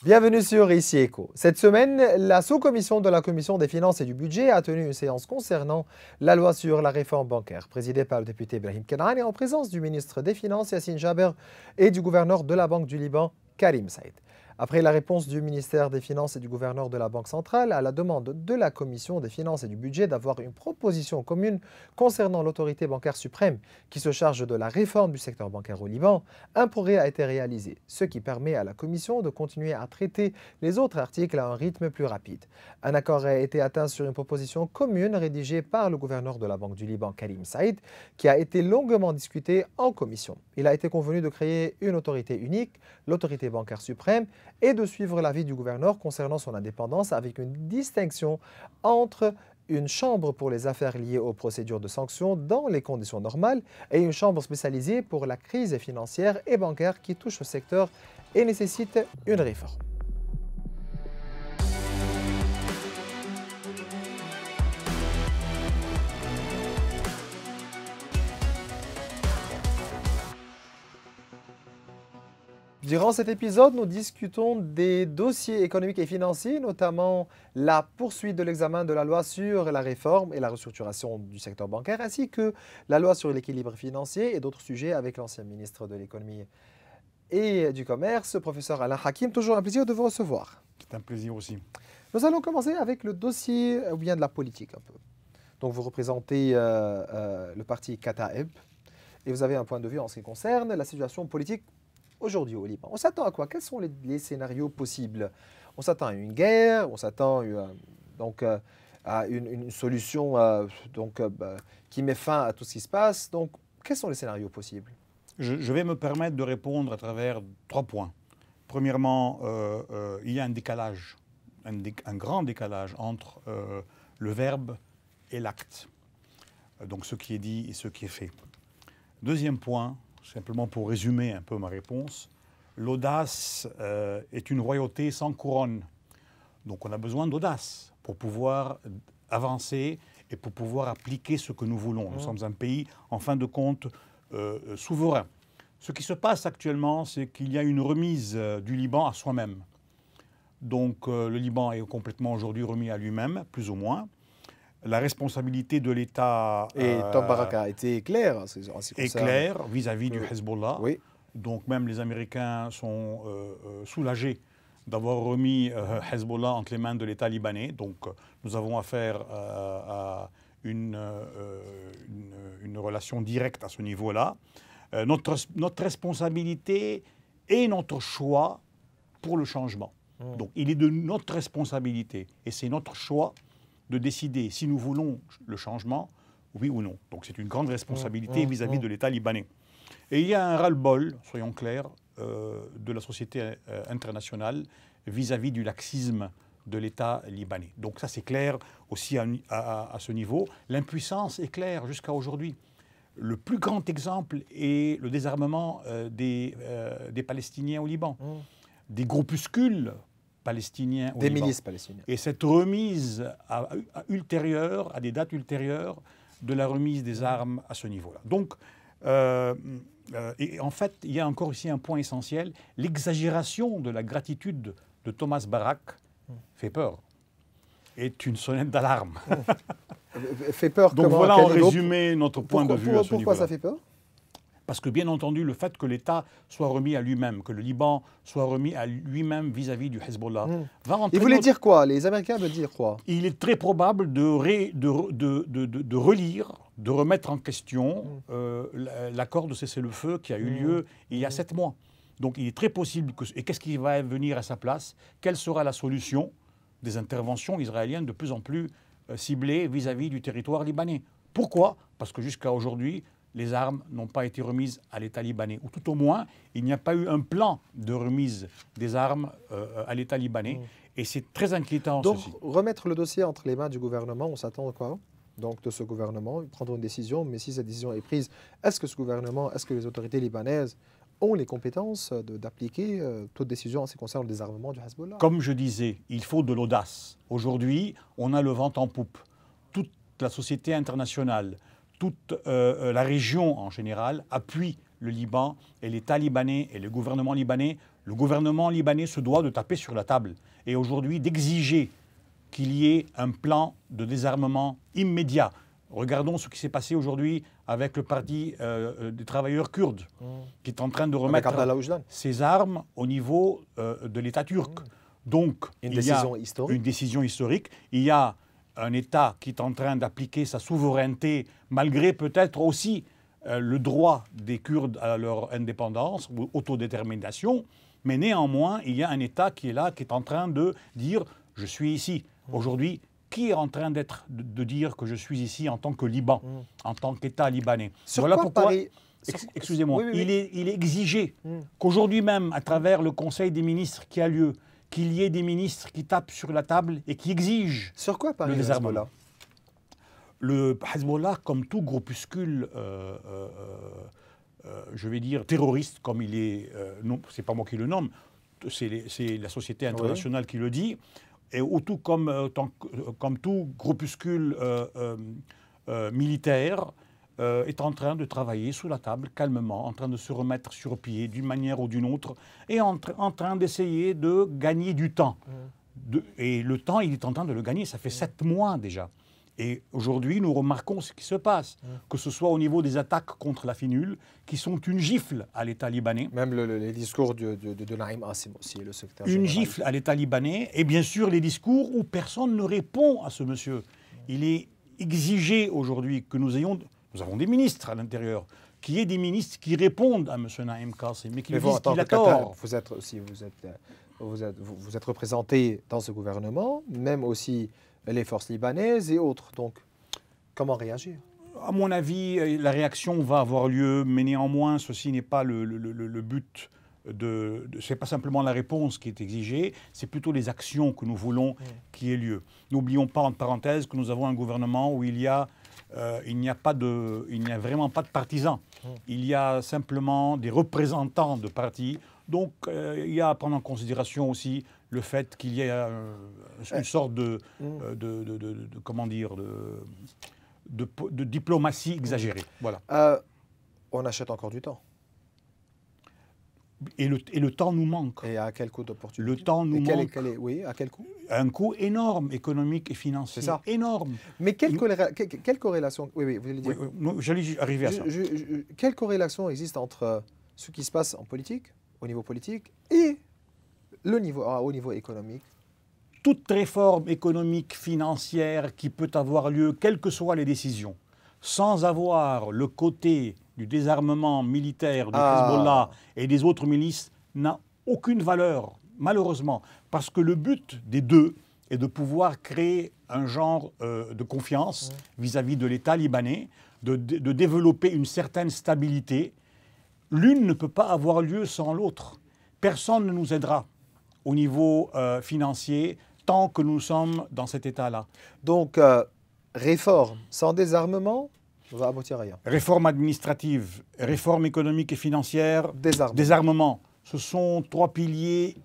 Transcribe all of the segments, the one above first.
Bienvenue sur Ici Éco. Cette semaine, la sous-commission de la Commission des finances et du budget a tenu une séance concernant la loi sur la réforme bancaire, présidée par le député Brahim Kenaan et en présence du ministre des Finances Yassine Jaber et du gouverneur de la Banque du Liban, Karim Saïd. Après la réponse du ministère des Finances et du gouverneur de la Banque centrale à la demande de la Commission des finances et du budget d'avoir une proposition commune concernant l'autorité bancaire suprême qui se charge de la réforme du secteur bancaire au Liban, un progrès a été réalisé, ce qui permet à la Commission de continuer à traiter les autres articles à un rythme plus rapide. Un accord a été atteint sur une proposition commune rédigée par le gouverneur de la Banque du Liban, Karim Saïd, qui a été longuement discutée en commission. Il a été convenu de créer une autorité unique, l'autorité bancaire suprême, et de suivre l'avis du gouverneur concernant son indépendance avec une distinction entre une chambre pour les affaires liées aux procédures de sanctions dans les conditions normales et une chambre spécialisée pour la crise financière et bancaire qui touche au secteur et nécessite une réforme. Durant cet épisode, nous discutons des dossiers économiques et financiers, notamment la poursuite de l'examen de la loi sur la réforme et la restructuration du secteur bancaire, ainsi que la loi sur l'équilibre financier et d'autres sujets avec l'ancien ministre de l'économie et du commerce, professeur Alain Hakim. Toujours un plaisir de vous recevoir. C'est un plaisir aussi. Nous allons commencer avec le dossier ou bien de la politique un peu. Donc vous représentez le parti Kataeb et vous avez un point de vue en ce qui concerne la situation politique aujourd'hui au Liban. On s'attend à quoi? Quels sont les scénarios possibles? On s'attend à une guerre, on s'attend à une solution qui met fin à tout ce qui se passe. Donc, quels sont les scénarios possibles? Je vais me permettre de répondre à travers 3 points. Premièrement, il y a un décalage, un grand décalage entre le verbe et l'acte. Donc, ce qui est dit et ce qui est fait. Deuxième point, simplement pour résumer un peu ma réponse, l'audace est une royauté sans couronne. Donc on a besoin d'audace pour pouvoir avancer et pour pouvoir appliquer ce que nous voulons. Nous sommes un pays, en fin de compte, souverain. Ce qui se passe actuellement, c'est qu'il y a une remise du Liban à soi-même. Donc le Liban est complètement aujourd'hui remis à lui-même, plus ou moins. La responsabilité de l'État Tom Baraka a été clair. Est claire vis-à-vis du Hezbollah. Oui. Donc même les Américains sont soulagés d'avoir remis Hezbollah entre les mains de l'État libanais. Donc nous avons affaire à une relation directe à ce niveau-là. Notre responsabilité et notre choix pour le changement. Donc il est de notre responsabilité et c'est notre choix de décider si nous voulons le changement, oui ou non. Donc c'est une grande responsabilité vis-à-vis de l'État libanais. Et il y a un ras-le-bol, soyons clairs, de la société internationale vis-à-vis du laxisme de l'État libanais. Donc ça c'est clair aussi à ce niveau. L'impuissance est claire jusqu'à aujourd'hui. Le plus grand exemple est le désarmement des Palestiniens au Liban. Des groupuscules palestiniens au Des Liban. milices palestiniennes. Et cette remise à des dates ultérieures de la remise des armes à ce niveau-là. Donc, et en fait, il y a encore ici un point essentiel. L'exagération de la gratitude de Thomas Barak fait peur. Est une sonnette d'alarme. Fait peur. Donc voilà en résumé notre point de vue à ce niveau-là. Pourquoi ça fait peur? Parce que, bien entendu, le fait que l'État soit remis à lui-même, que le Liban soit remis à lui-même vis-à-vis du Hezbollah, va entraîner... Il voulait dire quoi? Les Américains veulent dire quoi? Il est très probable de relire, de remettre en question l'accord de cessez-le-feu qui a eu lieu il y a 7 mois. Donc il est très possible que... Et qu'est-ce qui va venir à sa place? Quelle sera la solution des interventions israéliennes de plus en plus ciblées vis-à-vis du territoire libanais? Pourquoi? Parce que jusqu'à aujourd'hui, les armes n'ont pas été remises à l'État libanais. Ou tout au moins, il n'y a pas eu un plan de remise des armes à l'État libanais. Et c'est très inquiétant. Donc, ceci. Remettre le dossier entre les mains du gouvernement, on s'attend à quoi? Donc, de ce gouvernement, prendre une décision. Mais si cette décision est prise, est-ce que ce gouvernement, est-ce que les autorités libanaises ont les compétences d'appliquer toute décision en ce qui concerne le désarmement du Hezbollah? Comme je disais, il faut de l'audace. Aujourd'hui, on a le vent en poupe. Toute la société internationale, toute la région en général appuie le Liban et l'État libanais et le gouvernement libanais Le gouvernement libanais se doit de taper sur la table et aujourd'hui d'exiger qu'il y ait un plan de désarmement immédiat. Regardons ce qui s'est passé aujourd'hui avec le parti des travailleurs kurdes, qui est en train de remettre ses armes au niveau de l'État turc. Donc, il y a une décision historique. Il y a un État qui est en train d'appliquer sa souveraineté, malgré peut-être aussi le droit des Kurdes à leur indépendance ou autodétermination. Mais néanmoins, il y a un État qui est là, qui est en train de dire « je suis ici ». Aujourd'hui, qui est en train de dire que je suis ici en tant que Liban, en tant qu'État libanais? Voilà pourquoi, excusez-moi, il est exigé qu'aujourd'hui même, à travers le Conseil des ministres qui a lieu, qu'il y ait des ministres qui tapent sur la table et qui exigent sur quoi le désarmement. Le Hezbollah, comme tout groupuscule, je vais dire terroriste, comme il est, non, c'est pas moi qui le nomme, c'est la société internationale qui le dit, et tout comme tout groupuscule militaire, est en train de travailler sous la table, calmement, en train de se remettre sur pied d'une manière ou d'une autre, et en train d'essayer de gagner du temps. Et le temps, il est en train de le gagner, ça fait 7 mois déjà. Et aujourd'hui, nous remarquons ce qui se passe, que ce soit au niveau des attaques contre la FINUL, qui sont une gifle à l'État libanais. Même les discours de Naïm Assim aussi, le secrétaire général. Une gifle à l'État libanais, et bien sûr les discours où personne ne répond à ce monsieur. Il est exigé aujourd'hui que nous avons des ministres à l'intérieur, qu'il y ait des ministres qui répondent à M. Naïm Kassim, mais qui lui disent qu'il a tort. Vous êtes représenté dans ce gouvernement, même aussi les forces libanaises et autres. Donc, comment réagir? À mon avis, la réaction va avoir lieu, mais néanmoins, ceci n'est pas le but. Ce n'est pas simplement la réponse qui est exigée, c'est plutôt les actions que nous voulons qu'il y ait lieu. N'oublions pas, entre parenthèses, que nous avons un gouvernement où il n'y a vraiment pas de partisans. Il y a simplement des représentants de partis. Donc, il y a à prendre en considération aussi le fait qu'il y ait une sorte de diplomatie exagérée. Voilà. On achète encore du temps. Et le temps nous manque. Et à quel coût d'opportunité? Le temps nous manque. Oui, à quel coût? Un coût énorme, économique et financier. C'est ça. Énorme. Mais quelle corrélation... Oui, vous allez dire. Oui, j'allais arriver à ça. Quelle corrélation existe entre ce qui se passe en politique, au niveau politique, et au niveau économique? Toute réforme économique, financière qui peut avoir lieu, quelles que soient les décisions, sans avoir le côté du désarmement militaire du Hezbollah et des autres milices, n'a aucune valeur, malheureusement. Parce que le but des deux est de pouvoir créer un genre de confiance vis-à-vis de l'État libanais, de développer une certaine stabilité. L'une ne peut pas avoir lieu sans l'autre. Personne ne nous aidera au niveau financier tant que nous sommes dans cet état-là. Donc, réforme sans désarmement ne va aboutir à rien. Réforme administrative, réforme économique et financière, désarmement. Ce sont 3 piliers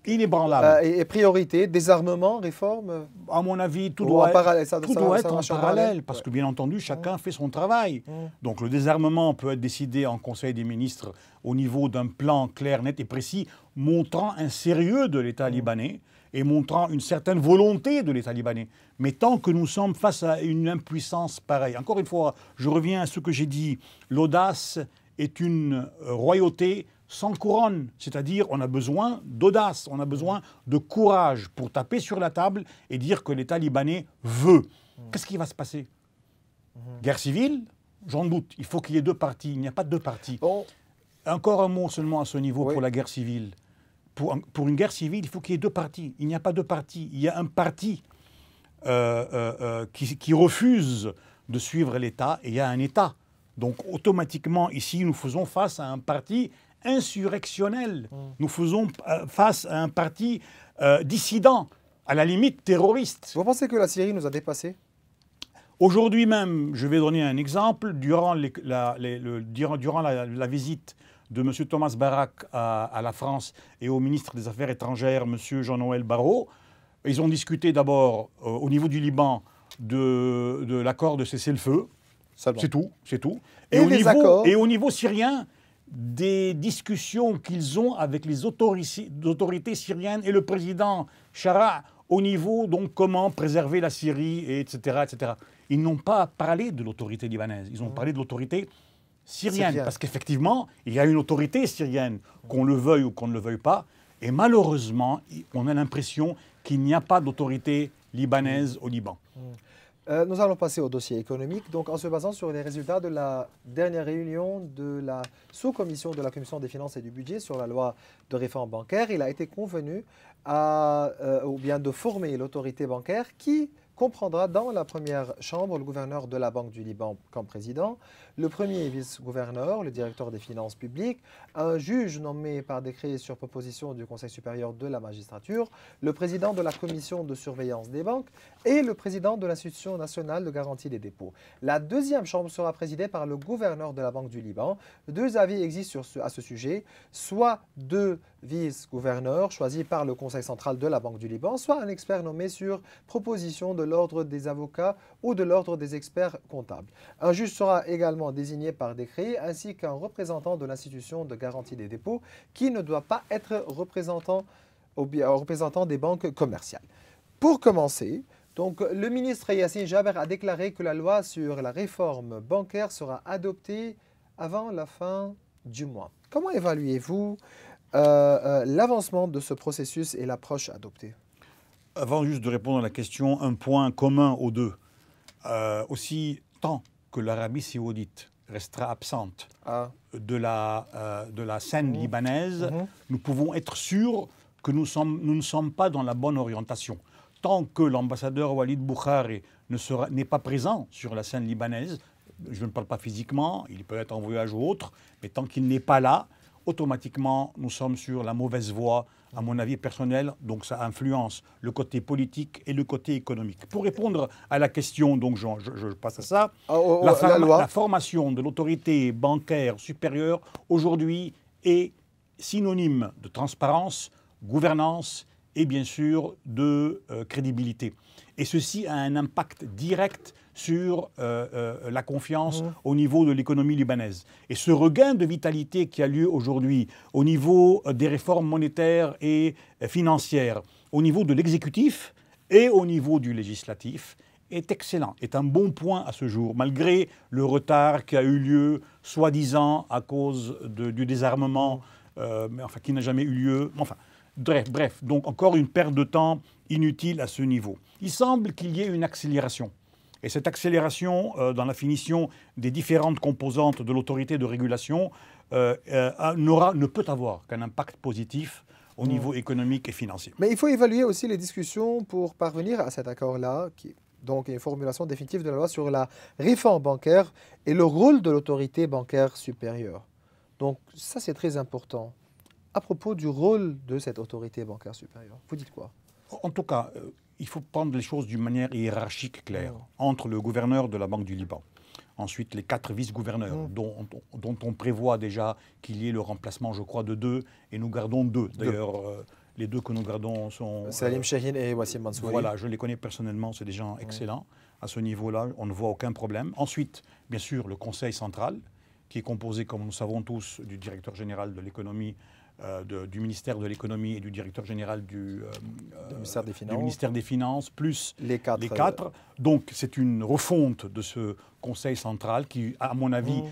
inébranlables. Et priorité, désarmement, réforme? À mon avis, tout doit être en parallèle, parce que bien entendu, chacun fait son travail. Donc le désarmement peut être décidé en Conseil des ministres au niveau d'un plan clair, net et précis, montrant un sérieux de l'État libanais et montrant une certaine volonté de l'État libanais. Mais tant que nous sommes face à une impuissance pareille, encore une fois, je reviens à ce que j'ai dit, l'audace est une royauté sans couronne, c'est-à-dire on a besoin d'audace, on a besoin de courage pour taper sur la table et dire que l'État libanais veut. Qu'est-ce qui va se passer? Guerre civile? J'en doute. Il faut qu'il y ait 2 parties. Il n'y a pas de 2 parties. Encore un mot seulement à ce niveau pour la guerre civile. Pour une guerre civile, il faut qu'il y ait 2 parties. Il n'y a pas 2 parties. Il y a un parti qui refuse de suivre l'État et il y a un État. Donc automatiquement, ici, nous faisons face à un parti insurrectionnel. Nous faisons face à un parti dissident, à la limite terroriste. Vous pensez que la Syrie nous a dépassés? Aujourd'hui même, je vais donner un exemple, durant la visite de M. Thomas Barak à la France et au ministre des Affaires étrangères, M. Jean-Noël Barrot, ils ont discuté d'abord au niveau du Liban de l'accord de cessez-le-feu. C'est tout. Et au niveau syrien, des discussions qu'ils ont avec les autorités syriennes et le président Chara au niveau donc comment préserver la Syrie, etc., etc. Ils n'ont pas parlé de l'autorité libanaise, ils ont parlé de l'autorité syrienne. Parce qu'effectivement, il y a une autorité syrienne, qu'on le veuille ou qu'on ne le veuille pas, et malheureusement, on a l'impression qu'il n'y a pas d'autorité libanaise au Liban. Nous allons passer au dossier économique. Donc, en se basant sur les résultats de la dernière réunion de la sous-commission de la Commission des finances et du budget sur la loi de réforme bancaire, il a été convenu de former l'autorité bancaire qui comprendra dans la première chambre le gouverneur de la Banque du Liban comme président, le premier vice-gouverneur, le directeur des finances publiques, un juge nommé par décret sur proposition du Conseil supérieur de la magistrature, le président de la commission de surveillance des banques et le président de l'Institution nationale de garantie des dépôts. La deuxième chambre sera présidée par le gouverneur de la Banque du Liban. Deux avis existent à ce sujet, soit deux vice-gouverneurs choisis par le Conseil central de la Banque du Liban, soit un expert nommé sur proposition de l'ordre des avocats ou de l'ordre des experts comptables. Un juge sera également désigné par décret, ainsi qu'un représentant de l'institution de garantie des dépôts qui ne doit pas être représentant des banques commerciales. Pour commencer, donc, le ministre Yassine Jaber a déclaré que la loi sur la réforme bancaire sera adoptée avant la fin du mois. Comment évaluez-vous l'avancement de ce processus et l'approche adoptée? Avant juste de répondre à la question, un point commun aux deux. Aussi, tant que l'Arabie saoudite restera absente de la scène libanaise, nous pouvons être sûrs que nous ne sommes pas dans la bonne orientation. Tant que l'ambassadeur Walid Boukhari n'est pas présent sur la scène libanaise, je ne parle pas physiquement, il peut être en voyage ou autre, mais tant qu'il n'est pas là, automatiquement, nous sommes sur la mauvaise voie, à mon avis personnel, donc ça influence le côté politique et le côté économique. Pour répondre à la question, donc je passe à ça, la formation de l'autorité bancaire supérieure aujourd'hui est synonyme de transparence, gouvernance et bien sûr de crédibilité. Et ceci a un impact direct sur la confiance au niveau de l'économie libanaise. Et ce regain de vitalité qui a lieu aujourd'hui au niveau des réformes monétaires et financières, au niveau de l'exécutif et au niveau du législatif, est excellent, est un bon point à ce jour, malgré le retard qui a eu lieu, soi-disant, à cause du désarmement, mais enfin, qui n'a jamais eu lieu. Enfin, bref, donc encore une perte de temps inutile à ce niveau. Il semble qu'il y ait une accélération. Et cette accélération, dans la finition des différentes composantes de l'autorité de régulation, ne peut avoir qu'un impact positif au niveau économique et financier. Mais il faut évaluer aussi les discussions pour parvenir à cet accord-là, qui est donc une formulation définitive de la loi sur la réforme bancaire et le rôle de l'autorité bancaire supérieure. Donc ça, c'est très important. À propos du rôle de cette autorité bancaire supérieure, vous dites quoi? En tout cas, il faut prendre les choses d'une manière hiérarchique claire, entre le gouverneur de la Banque du Liban, ensuite les 4 vice-gouverneurs, dont on prévoit déjà qu'il y ait le remplacement, je crois, de 2, et nous gardons 2. D'ailleurs, les 2 que nous gardons sont... Salim Chahine et Wassim Mansouri. Voilà, je les connais personnellement, c'est des gens excellents. À ce niveau-là, on ne voit aucun problème. Ensuite, bien sûr, le Conseil central, qui est composé, comme nous savons tous, du directeur général de l'économie, du ministère de l'économie et du directeur général du ministère des Finances, plus les 4. Donc c'est une refonte de ce Conseil central qui, à mon avis,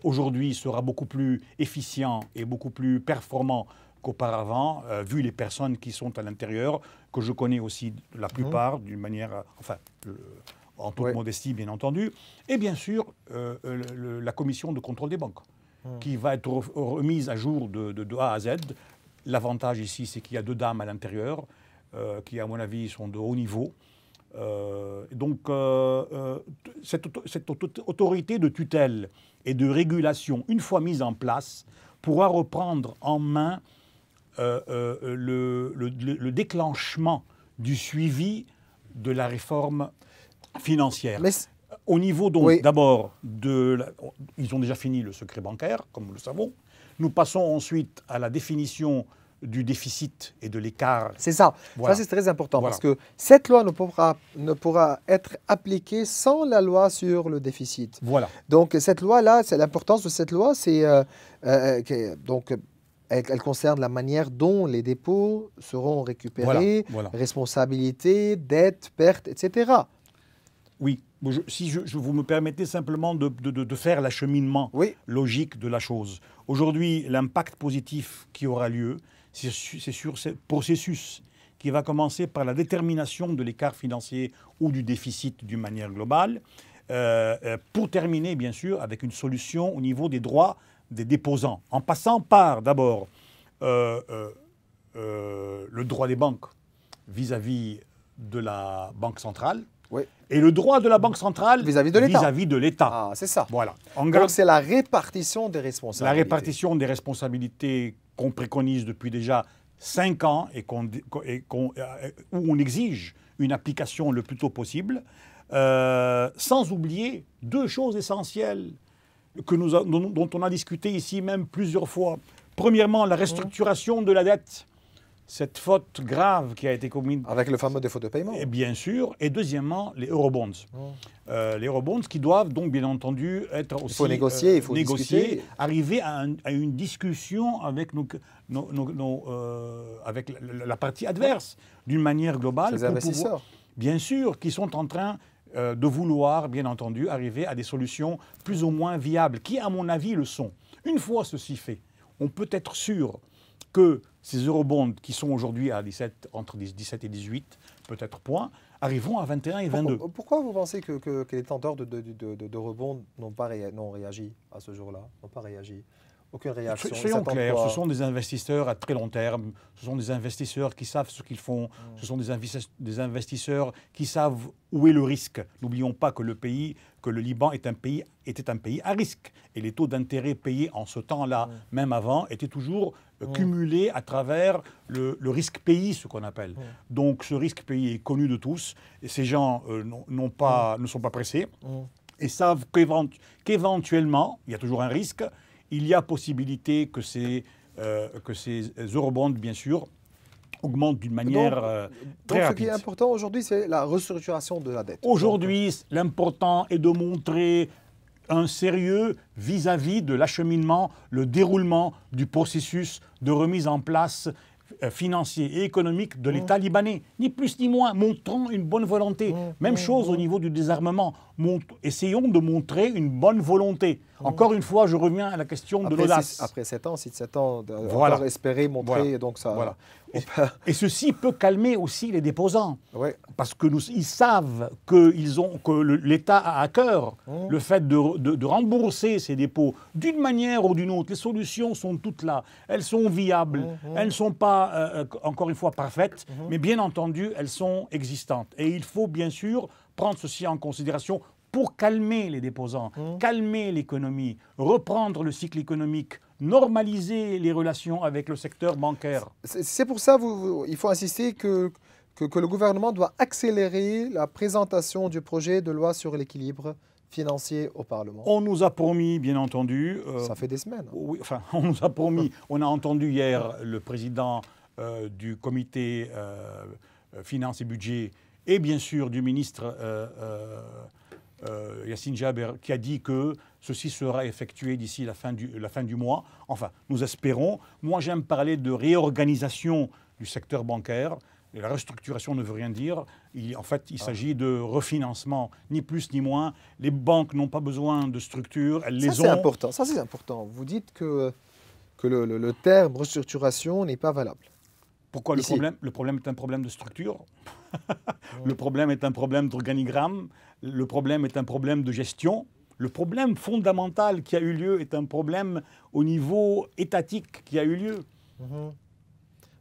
aujourd'hui sera beaucoup plus efficient et beaucoup plus performant qu'auparavant, vu les personnes qui sont à l'intérieur, que je connais aussi la plupart, d'une manière, en toute modestie bien entendu, et bien sûr la commission de contrôle des banques, qui va être remise à jour de A à Z. L'avantage ici, c'est qu'il y a 2 dames à l'intérieur, qui, à mon avis, sont de haut niveau. Donc, cette autorité de tutelle et de régulation, une fois mise en place, pourra reprendre en main le déclenchement du suivi de la réforme financière. Au niveau donc d'abord ils ont déjà fini le secret bancaire, comme nous le savons. Nous passons ensuite à la définition du déficit et de l'écart. C'est ça. Voilà. Ça, c'est très important Voilà. parce que cette loi ne pourra être appliquée sans la loi sur le déficit. Voilà. Donc, cette loi-là, l'importance de cette loi, c'est elle concerne la manière dont les dépôts seront récupérés, Voilà. responsabilité, dette, perte, etc. Oui, si vous me permettez simplement de faire l'acheminement Oui. logique de la chose. Aujourd'hui, l'impact positif qui aura lieu, c'est sur ce processus qui va commencer par la détermination de l'écart financier ou du déficit d'une manière globale, pour terminer, bien sûr, avec une solution au niveau des droits des déposants, en passant par, d'abord, le droit des banques vis-à-vis de la Banque centrale, Oui. et le droit de la Banque centrale vis-à-vis de l'État. Ah, c'est ça. voilà. Donc, c'est la répartition des responsabilités. La répartition des responsabilités qu'on préconise depuis déjà 5 ans et où on exige une application le plus tôt possible, sans oublier 2 choses essentielles dont on a discuté ici même plusieurs fois. Premièrement, la restructuration de la dette, cette faute grave qui a été commise. Avec le fameux défaut de paiement. Et bien sûr. Et deuxièmement, les eurobonds. Les eurobonds qui doivent donc, bien entendu, être aussi... Il faut négocier, il faut discuter. Arriver à une discussion avec, avec la partie adverse, d'une manière globale. Les investisseurs. Bien sûr, qui sont en train de vouloir, bien entendu, arriver à des solutions plus ou moins viables, qui, à mon avis, le sont. Une fois ceci fait, on peut être sûr que ces eurobonds, qui sont aujourd'hui à entre 17 et 18, peut-être points, arriveront à 21 et 22. Pourquoi vous pensez que les tenteurs de rebond n'ont réagi à ce jour-là, n'ont pas réagi? Aucune réaction. Soyons clairs, ce sont des investisseurs à très long terme, ce sont des investisseurs qui savent ce qu'ils font, ce sont des investisseurs qui savent où est le risque. N'oublions pas que le Liban était un pays à risque. Et les taux d'intérêt payés en ce temps-là, même avant, étaient toujours cumulés à travers le risque pays, ce qu'on appelle. Donc ce risque pays est connu de tous, et ces gens ne sont pas pressés, et savent qu'éventuellement, il y a toujours un risque, il y a possibilité que ces eurobonds, bien sûr, augmentent d'une manière très rapide. Ce qui est important aujourd'hui, c'est la restructuration de la dette. Aujourd'hui, l'important est de montrer un sérieux vis-à-vis de l'acheminement, le déroulement du processus de remise en place financier et économique de l'État libanais. Ni plus ni moins. Montrons une bonne volonté. Même chose au niveau du désarmement. Essayons de montrer une bonne volonté. Encore une fois, je reviens à la question de l'audace. Après 7 ans, 7 ans, voilà. encore espérer montrer, voilà. donc ça... Voilà. Et ceci peut calmer aussi les déposants. Ouais. Parce qu'ils savent que l'État a à cœur le fait de rembourser ces dépôts d'une manière ou d'une autre. Les solutions sont toutes là. Elles sont viables. Elles ne sont pas, encore une fois, parfaites. Mais bien entendu, elles sont existantes. Et il faut bien sûr prendre ceci en considération pour calmer les déposants, calmer l'économie, reprendre le cycle économique, normaliser les relations avec le secteur bancaire. C'est pour ça il faut insister que le gouvernement doit accélérer la présentation du projet de loi sur l'équilibre financier au Parlement. On nous a promis, bien entendu... ça fait des semaines. Oui, enfin, on nous a promis... On a entendu hier le président du comité Finances et Budget et bien sûr du ministre Yassine Jaber, qui a dit que ceci sera effectué d'ici la fin du mois. Enfin, nous espérons. Moi, j'aime parler de réorganisation du secteur bancaire. Et la restructuration ne veut rien dire. En fait, il s'agit de refinancement, ni plus ni moins. Les banques n'ont pas besoin de structures, elles les ont. C'est important. Ça, c'est important. Vous dites que le terme restructuration n'est pas valable. Pourquoi le problème est un problème de structure. Le problème est un problème d'organigramme. Le problème est un problème de gestion. Le problème fondamental qui a eu lieu est un problème au niveau étatique qui a eu lieu.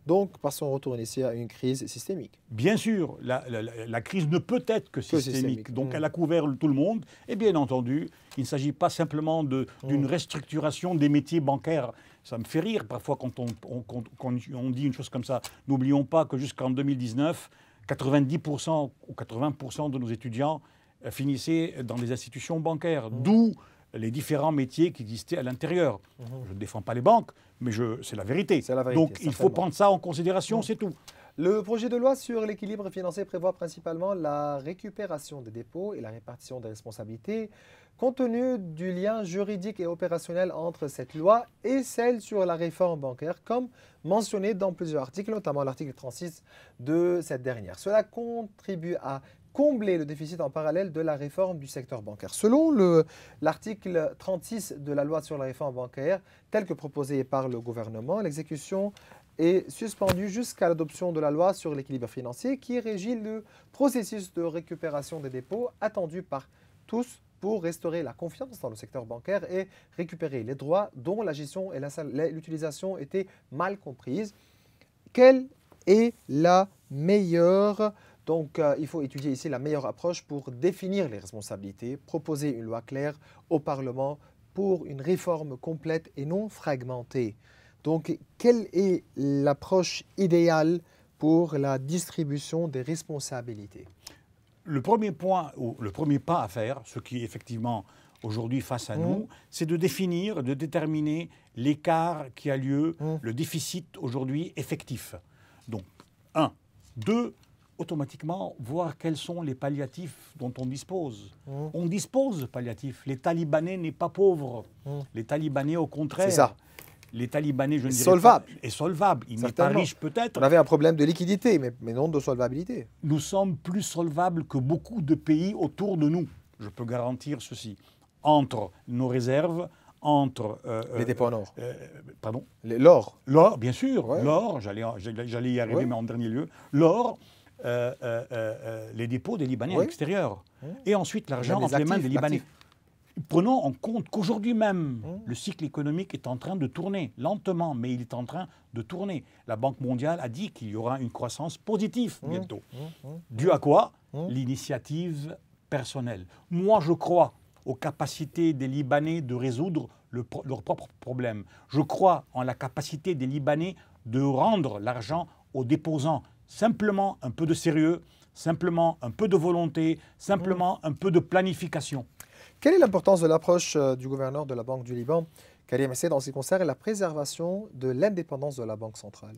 Donc, passons retour ici à une crise systémique. Bien sûr, la crise ne peut être que systémique. Donc, elle a couvert tout le monde. Et bien entendu, il ne s'agit pas simplement d'une restructuration des métiers bancaires. Ça me fait rire parfois quand on dit une chose comme ça. N'oublions pas que jusqu'en 2019, 90% ou 80% de nos étudiants finissaient dans des institutions bancaires. D'où les différents métiers qui existaient à l'intérieur. Je ne défends pas les banques, mais c'est la vérité. C'est la vérité. Donc il faut prendre ça en considération, c'est tout. Le projet de loi sur l'équilibre financier prévoit principalement la récupération des dépôts et la répartition des responsabilités. Compte tenu du lien juridique et opérationnel entre cette loi et celle sur la réforme bancaire, comme mentionné dans plusieurs articles, notamment l'article 36 de cette dernière. Cela contribue à combler le déficit en parallèle de la réforme du secteur bancaire. Selon l'article 36 de la loi sur la réforme bancaire, tel que proposé par le gouvernement, l'exécution est suspendue jusqu'à l'adoption de la loi sur l'équilibre financier qui régit le processus de récupération des dépôts attendu par tous pour restaurer la confiance dans le secteur bancaire et récupérer les droits dont la gestion et l'utilisation étaient mal comprises. Quelle est la meilleure il faut étudier ici la meilleure approche pour définir les responsabilités, proposer une loi claire au Parlement pour une réforme complète et non fragmentée. Donc, quelle est l'approche idéale pour la distribution des responsabilités? Le premier point, ou le premier pas à faire, ce qui est effectivement aujourd'hui face à nous, c'est de définir, de déterminer l'écart qui a lieu, le déficit aujourd'hui effectif. Donc, 1. 2. Automatiquement, voir quels sont les palliatifs dont on dispose. On dispose de palliatifs. L'État libanais n'est pas pauvre. L'État libanais, au contraire. C'est ça. L'État libanais, je ne dirais solvable. pas, est solvable. Il n'est pas riche peut-être. On avait un problème de liquidité, mais non de solvabilité. Nous sommes plus solvables que beaucoup de pays autour de nous. Je peux garantir ceci. Entre nos réserves, entre... les dépôts en or. Pardon? L'or. L'or, bien sûr. Ouais. L'or, j'allais y arriver, Ouais. mais en dernier lieu. L'or, les dépôts des Libanais à l'extérieur. Et ensuite, l'argent entre les mains des Libanais. Prenons en compte qu'aujourd'hui même, le cycle économique est en train de tourner, lentement, mais il est en train de tourner. La Banque mondiale a dit qu'il y aura une croissance positive bientôt. Dû à quoi? L'initiative personnelle. Moi, je crois aux capacités des Libanais de résoudre leurs propres problèmes. Je crois en la capacité des Libanais de rendre l'argent aux déposants. Simplement un peu de sérieux, simplement un peu de volonté, simplement un peu de planification. Quelle est l'importance de l'approche du gouverneur de la Banque du Liban, Karim Essed, en ce qui concerne la préservation de l'indépendance de la Banque centrale?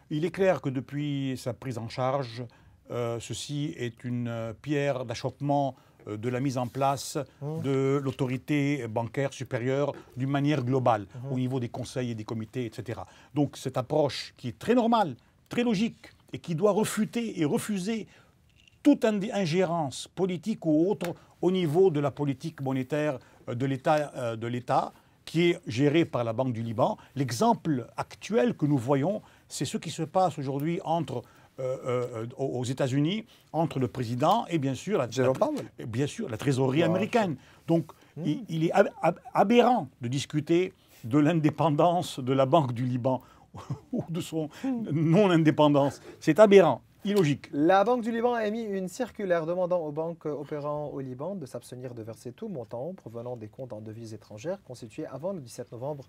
Il est clair que depuis sa prise en charge, ceci est une pierre d'achoppement de la mise en place de l'autorité bancaire supérieure d'une manière globale, au niveau des conseils et des comités, etc. Donc cette approche qui est très normale, très logique, et qui doit refuter et refuser toute ingérence politique ou autre au niveau de la politique monétaire de l'État qui est gérée par la Banque du Liban. L'exemple actuel que nous voyons, c'est ce qui se passe aujourd'hui aux États-Unis, entre le président et bien sûr la trésorerie américaine. Donc il est aberrant de discuter de l'indépendance de la Banque du Liban ou de son non-indépendance. C'est aberrant. Illogique. La Banque du Liban a émis une circulaire demandant aux banques opérant au Liban de s'abstenir de verser tout montant provenant des comptes en devises étrangères constitués avant le 17 novembre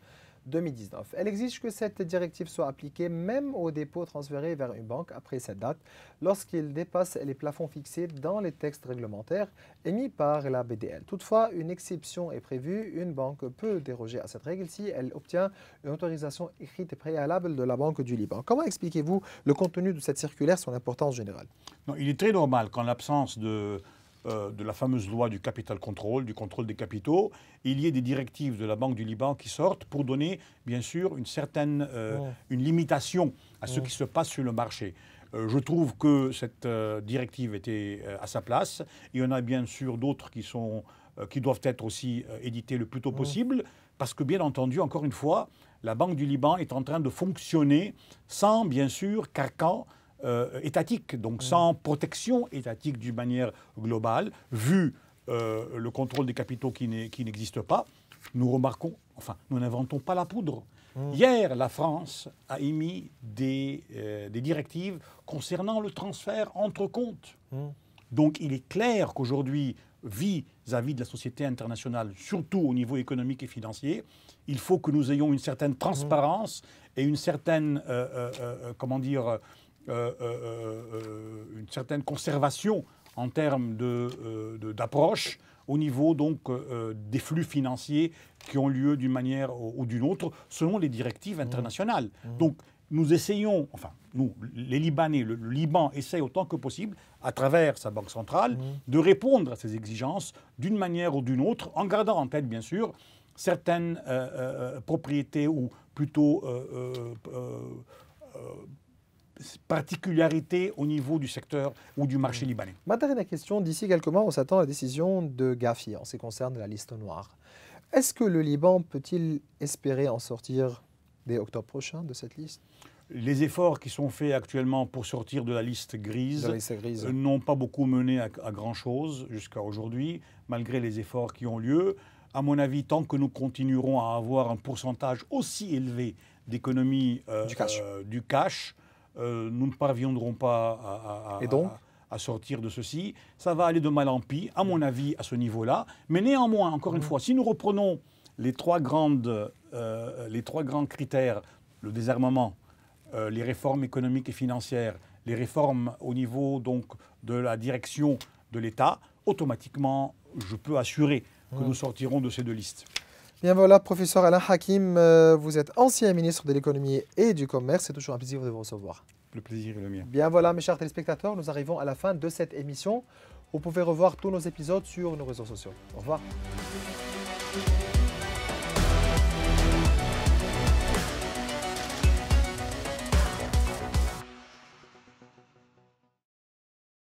2019. Elle exige que cette directive soit appliquée même aux dépôts transférés vers une banque après cette date, lorsqu'ils dépassent les plafonds fixés dans les textes réglementaires émis par la BDL. Toutefois, une exception est prévue. Une banque peut déroger à cette règle si elle obtient une autorisation écrite et préalable de la Banque du Liban. Comment expliquez-vous le contenu de cette circulaire, son importance générale? Non, il est très normal qu'en l'absence de la fameuse loi du capital control, du contrôle des capitaux, il y ait des directives de la Banque du Liban qui sortent pour donner, bien sûr, une limitation à ce qui se passe sur le marché. Je trouve que cette directive était à sa place. Il y en a bien sûr d'autres qui doivent être aussi éditées le plus tôt possible, parce que, bien entendu, encore une fois, la Banque du Liban est en train de fonctionner sans, bien sûr, carcan étatique, donc sans protection étatique d'une manière globale, vu le contrôle des capitaux qui n'existe pas. Nous remarquons, enfin, nous n'inventons pas la poudre. Hier, la France a émis des directives concernant le transfert entre comptes. Donc il est clair qu'aujourd'hui, vis-à-vis de la société internationale, surtout au niveau économique et financier, il faut que nous ayons une certaine transparence et une certaine, une certaine conservation en termes d'approche au niveau donc des flux financiers qui ont lieu d'une manière ou d'une autre selon les directives internationales. Donc nous essayons, enfin nous, les Libanais, le Liban essaie autant que possible, à travers sa banque centrale, de répondre à ces exigences d'une manière ou d'une autre, en gardant en tête bien sûr certaines propriétés ou plutôt particularités au niveau du secteur ou du marché libanais. Ma dernière question, d'ici quelques mois, on s'attend à la décision de Gafi en ce qui concerne la liste noire. Est-ce que le Liban peut-il espérer en sortir dès octobre prochain de cette liste? Les efforts qui sont faits actuellement pour sortir de la liste grise, n'ont pas beaucoup mené à grand-chose jusqu'à aujourd'hui, malgré les efforts qui ont lieu. À mon avis, tant que nous continuerons à avoir un pourcentage aussi élevé d'économie du cash, nous ne parviendrons pas à sortir de ceci. Ça va aller de mal en pis, à mon avis, à ce niveau-là. Mais néanmoins, encore une fois, si nous reprenons les trois grands critères, le désarmement, les réformes économiques et financières, les réformes au niveau donc, de la direction de l'État, automatiquement, je peux assurer que nous sortirons de ces deux listes. Bien voilà, professeur Alain Hakim, vous êtes ancien ministre de l'économie et du commerce. C'est toujours un plaisir de vous recevoir. Le plaisir est le mien. Bien voilà, mes chers téléspectateurs, nous arrivons à la fin de cette émission. Vous pouvez revoir tous nos épisodes sur nos réseaux sociaux. Au revoir.